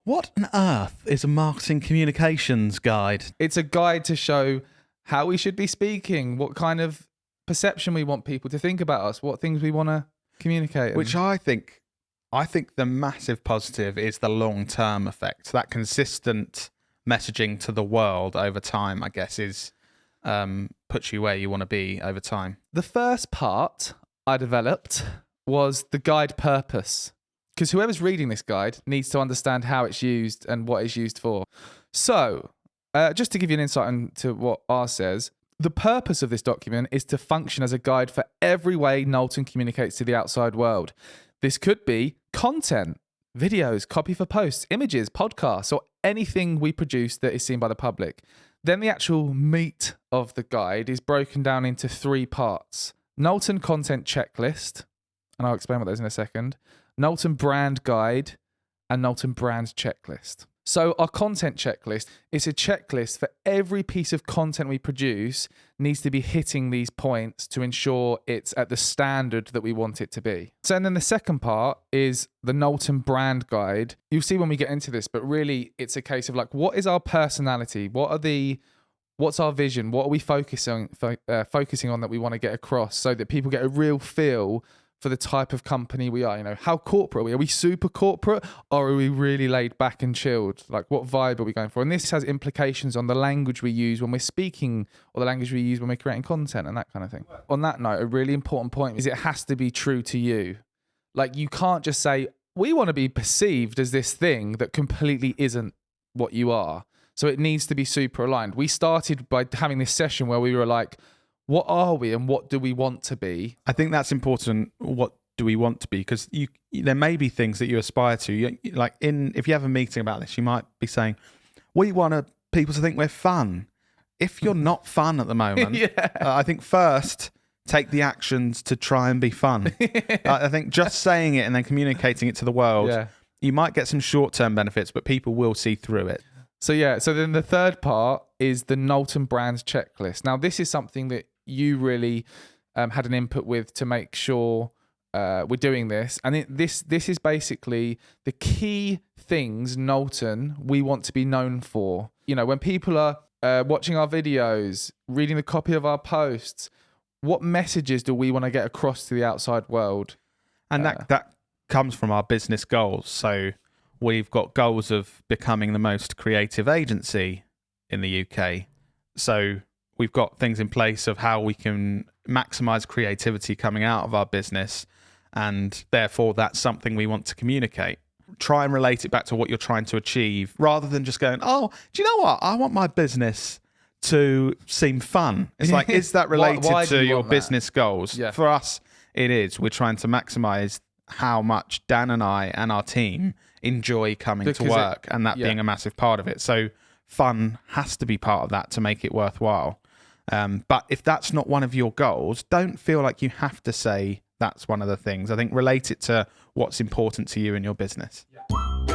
What on earth is a marketing communications guide? It's a guide to show how we should be speaking, what kind of perception we want people to think about us, what things we want to communicate. Which I think the massive positive is the long-term effect. That consistent messaging to the world over time, I guess, is puts you where you want to be over time. The first part I developed was the guide purpose, because whoever's reading this guide needs to understand how it's used and what it's used for. So, just to give you an insight into what R says, the purpose of this document is to function as a guide for every way Knowlton communicates to the outside world. This could be content, videos, copy for posts, images, podcasts, or anything we produce that is seen by the public. Then the actual meat of the guide is broken down into 3 parts. Knowlton Content Checklist, and I'll explain what that is in a second. Knowlton Brand Guide, and Knowlton Brand Checklist. So our content checklist is a checklist for every piece of content we produce needs to be hitting these points to ensure it's at the standard that we want it to be. So and then the second part is the Knowlton Brand Guide. You'll see when we get into this, but really it's a case of like, what is our personality? What's our vision? What are we focusing on that we want to get across so that people get a real feel for the type of company we are? You know, how corporate are we? Are we super corporate, or are we really laid back and chilled? Like, what vibe are we going for? And this has implications on the language we use when we're speaking, or the language we use when we're creating content and that kind of thing. On that note, a really important point is it has to be true to you. Like, you can't just say, we want to be perceived as this thing that completely isn't what you are. So it needs to be super aligned. We started by having this session where we were like, what are we and what do we want to be? I think that's important. What do we want to be? Because there may be things that you aspire to. If you have a meeting about this, you might be saying, we want people to think we're fun. If you're not fun at the moment, I think first take the actions to try and be fun. I think just saying it and then communicating it to the world, you might get some short-term benefits, but people will see through it. So then the third part is the Knowlton Brand Checklist. Now, this is something that you really had an input with to make sure we're doing this. And this is basically the key things Knowlton we want to be known for. You know, when people are watching our videos, reading the copy of our posts, what messages do we want to get across to the outside world? And that comes from our business goals. So we've got goals of becoming the most creative agency in the UK. So we've got things in place of how we can maximize creativity coming out of our business. And therefore, that's something we want to communicate. Try and relate it back to what you're trying to achieve rather than just going, oh, do you know what? I want my business to seem fun. It's like, is that related to your business goals? Yeah. For us, it is. We're trying to maximize how much Dan and I and our team enjoy coming to work and that being a massive part of it. So fun has to be part of that to make it worthwhile. But if that's not one of your goals, don't feel like you have to say that's one of the things. I think relate it to what's important to you in your business. Yeah.